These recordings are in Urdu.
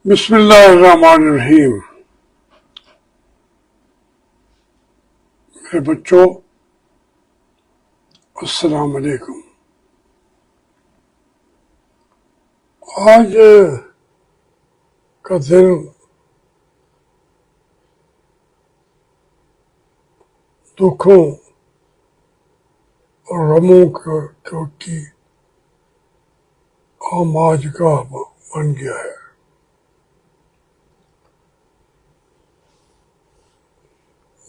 بسم اللہ الرحمن الرحیم. میرے بچوں، السلام علیکم. آج کا دن دکھوں اور غموں کی آماج گاہ بن گیا ہے.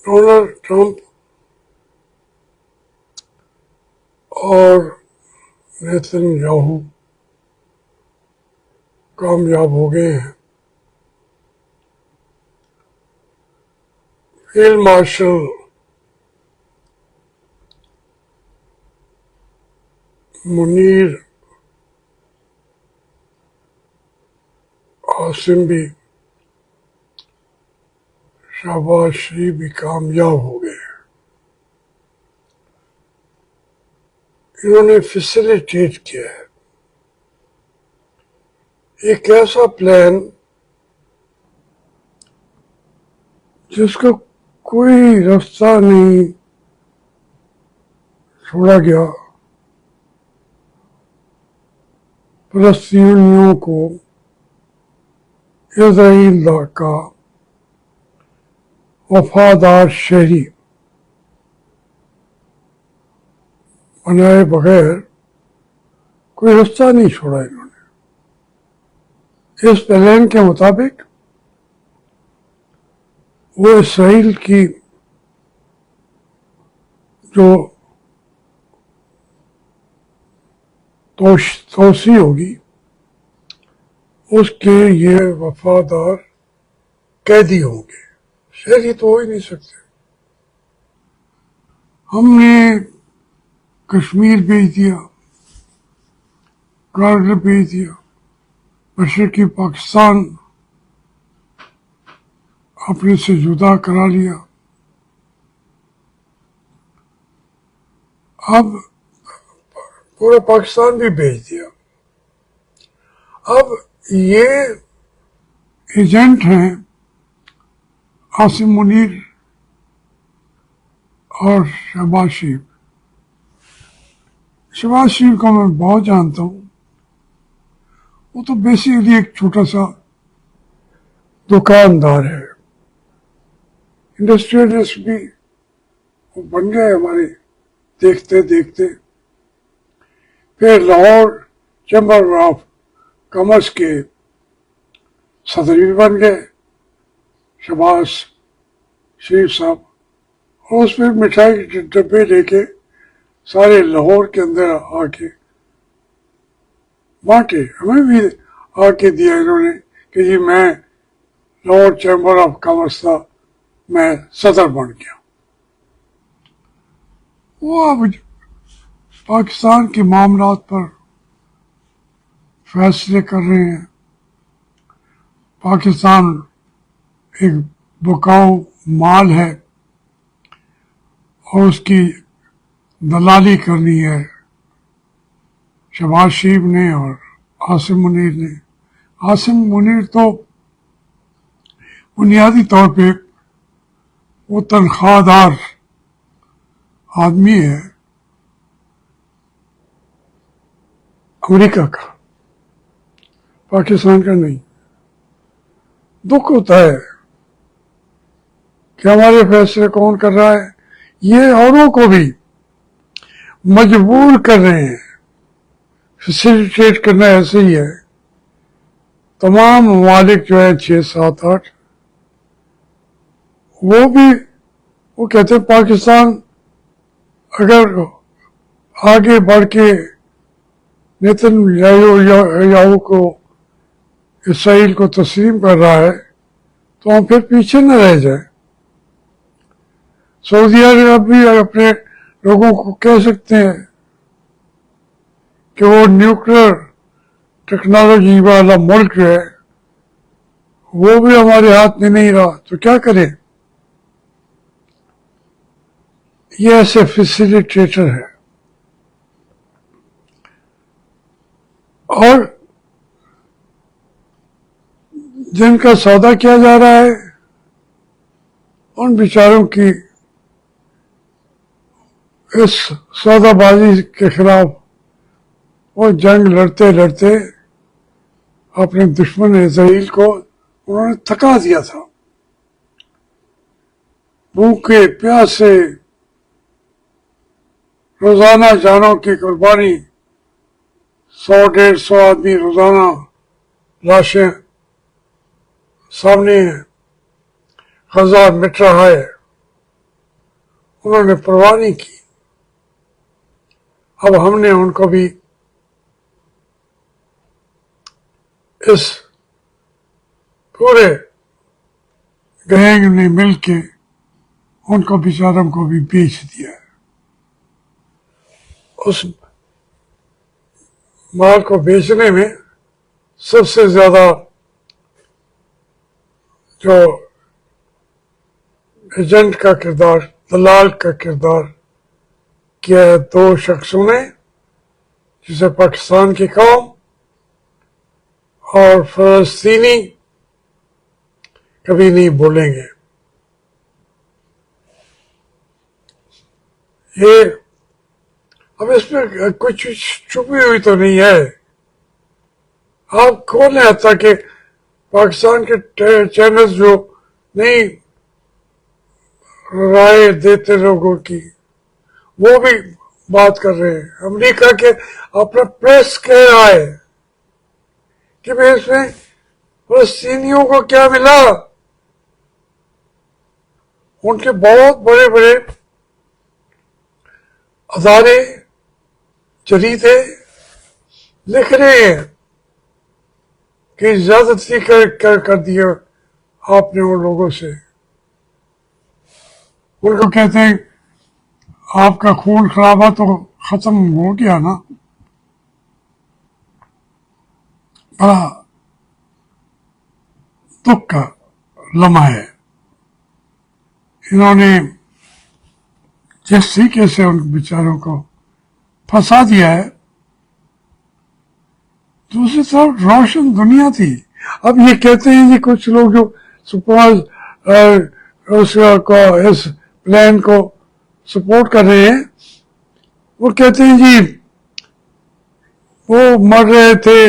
ڈونلڈ ٹرمپ اور نیتن یاہو کامیاب ہو گئے ہیں. فیلڈ مارشل منیر عاصم بھی، شہباز شریف بھی کامیاب ہو گئے. انہوں نے فیسیلیٹیٹ کیا ہے ایک ایسا پلان جس کا کوئی رستہ نہیں چھوڑا گیا فلسطینیوں کو اسرائیل کا وفادار شہری بنائے بغیر کوئی رستہ نہیں چھوڑا. انہوں نے اس پلان کے مطابق وہ اسرائیل کی جو توسیع ہوگی اس کے یہ وفادار قیدی ہوں گے. شہری تو ہو ہی نہیں سکتے. ہم نے کشمیر بھیج دیا، کارگل بھیج دیا، مشرقی پاکستان اپنے سے جدا کرا لیا. اب پورا پاکستان بھی بھیج دیا. اب یہ ایجنٹ ہیں عاصم منیر اور شہباز شریف. شہباز شریف کو میں بہت جانتا ہوں. وہ تو بیسیکلی ایک چھوٹا سا دکاندار ہے. انڈسٹریلسٹ بھی وہ بن گئے ہمارے دیکھتے دیکھتے. پھر لاہور چیمبر آف کامرس کے صدر بھی بن گئے شہباز شریف صاحب. اور اس میں مٹھائی کے ڈبے لے کے سارے لاہور کے اندر آ کے بانٹے. ہمیں بھی آ کے دیا انہوں نے کہ جی میں لاہور چیمبر آف کامرس تھا، میں صدر بن گیا. وہ اب پاکستان کے معاملات پر فیصلے کر رہے ہیں. پاکستان ایک بکاؤ مال ہے اور اس کی دلالی کرنی ہے شہباز شریف نے اور عاصم منیر نے. عاصم منیر تو بنیادی طور پہ وہ تنخواہ دار آدمی ہے امریکہ کا، پاکستان کا نہیں. دکھ ہوتا ہے کہ ہمارے فیصلے کون کر رہا ہے. یہ اوروں کو بھی مجبور کر رہے ہیں. فیسیلیٹیٹ کرنا ایسے ہی ہے. تمام ممالک جو ہیں 6 7 8 وہ کہتے ہیں پاکستان اگر آگے بڑھ کے نیتن یاہو کو اسرائیل کو تسلیم کر رہا ہے تو ہم پھر پیچھے نہ رہ جائیں. سعودی عرب بھی اپنے لوگوں کو کہہ سکتے ہیں کہ وہ نیوکلیر ٹیکنالوجی والا ملک جو ہے وہ بھی ہمارے ہاتھ میں نہیں رہا تو کیا کریں. یہ ایسے فیسیلیٹیٹر ہے. اور جن کا سودا کیا جا رہا ہے ان بیچاروں کی اس سودا بازی کے خلاف وہ جنگ لڑتے لڑتے اپنے دشمن اسرائیل کو انہوں نے تھکا دیا تھا. بھوکے پیاسے روزانہ جانوں کی قربانی 100-150 آدمی روزانہ لاشیں سامنے ہیں. غزہ مٹ رہا ہے. انہوں نے پرواہ نہیں کی. اب ہم نے ان کو بھی اس پورے گینگ نے مل کے ان کو بیچاروں کو بھی بیچ دیا. اس مال کو بیچنے میں سب سے زیادہ جو ایجنٹ کا کردار، دلال کا کردار کیا ہے 2 شخصوں نے، جسے پاکستان کی قوم اور فلسطینی کبھی نہیں بھولیں گے. یہ اب اس میں کچھ چھپی ہوئی تو نہیں ہے. آپ کون ہے تاکہ پاکستان کے چینلز جو نہیں رائے دیتے لوگوں کی وہ بھی بات کر رہے ہیں. امریکہ کے اپنا پریس کہہ رہا ہے کہ بھئی اس میں فلسطینیوں کو کیا ملا. ان کے بہت بڑے بڑے ادارے جریدے لکھ رہے ہیں کہ زیادتی کر دیا آپ نے ان لوگوں سے. ان کو کہتے ہیں آپ کا خون خرابہ تو ختم ہو گیا نا. بڑا دکھ کا لمحہ ہے. انہوں نے جس طریقے سے ان بیچاروں کو پھنسا دیا ہے. دوسری طرف روشن دنیا تھی. اب یہ کہتے ہیں جی کچھ لوگ جو سپوز اس پلان کو سپورٹ کر رہے ہیں وہ کہتے ہیں جی وہ مر رہے تھے،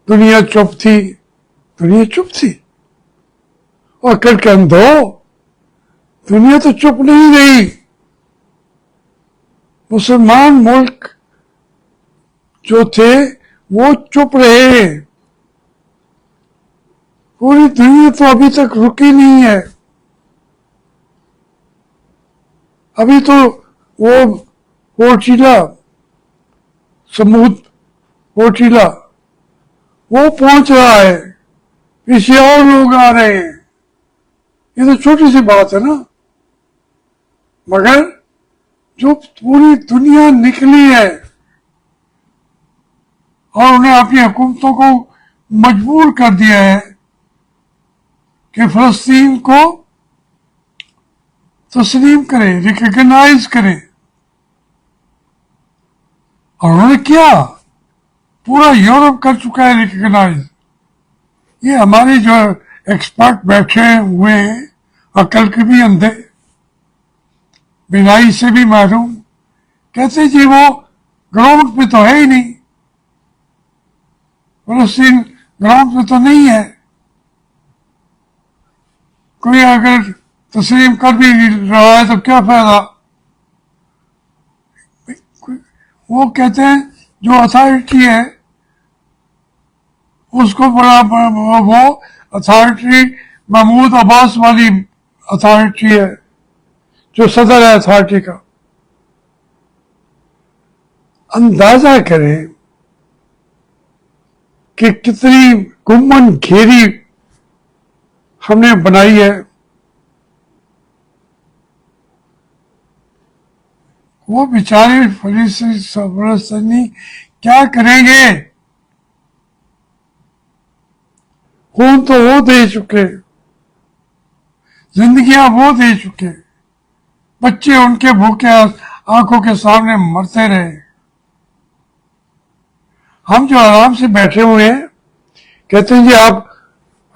دنیا چپ تھی. دنیا چپ تھی؟ اور عقل کے اندھو، دنیا تو چپ نہیں رہی. مسلمان ملک جو تھے وہ چپ رہے. پوری دنیا تو ابھی تک رکی نہیں ہے. ابھی تو وہ پورچیلا سمود پورچیلا وہ پہنچ رہا ہے، پیچھے اور لوگ آ رہے ہیں. یہ تو چھوٹی سی بات ہے نا. مگر جو پوری دنیا نکلی ہے اور انہیں اپنی حکومتوں کو مجبور کر دیا ہے کہ فلسطین کو تسلیم کرے، ریکگنائز کرے. اور انہوں نے کیا؟ پورا یورپ کر چکا ہے ریکگنائز. یہ ہمارے جو ایکسپرٹ بیٹھے ہوئے ہیں، عقل کے بھی اندھے، بینائی سے بھی محروم، کہتے جی وہ گراؤنڈ پہ تو ہے ہی نہیں، فلسطین گراؤنڈ پہ تو نہیں ہے. کوئی اگر تسلیم کر بھی رہا ہے تو کیا فائدہ. وہ کہتے ہیں جو اتھارٹی ہے اس کو وہ اتھارٹی محمود عباس والی اتھارٹی ہے جو صدر ہے اتھارٹی کا. اندازہ کریں کہ کتنی گمن گھیری ہم نے بنائی ہے. وہ بیچارے فلسطینی کیا کریں گے؟ خون تو وہ دے چکے، زندگیاں وہ دے چکے، بچے ان کے بھوکے آنکھوں کے سامنے مرتے رہے. ہم جو آرام سے بیٹھے ہوئے ہیں کہتے ہیں جی آپ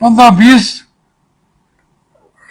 15-20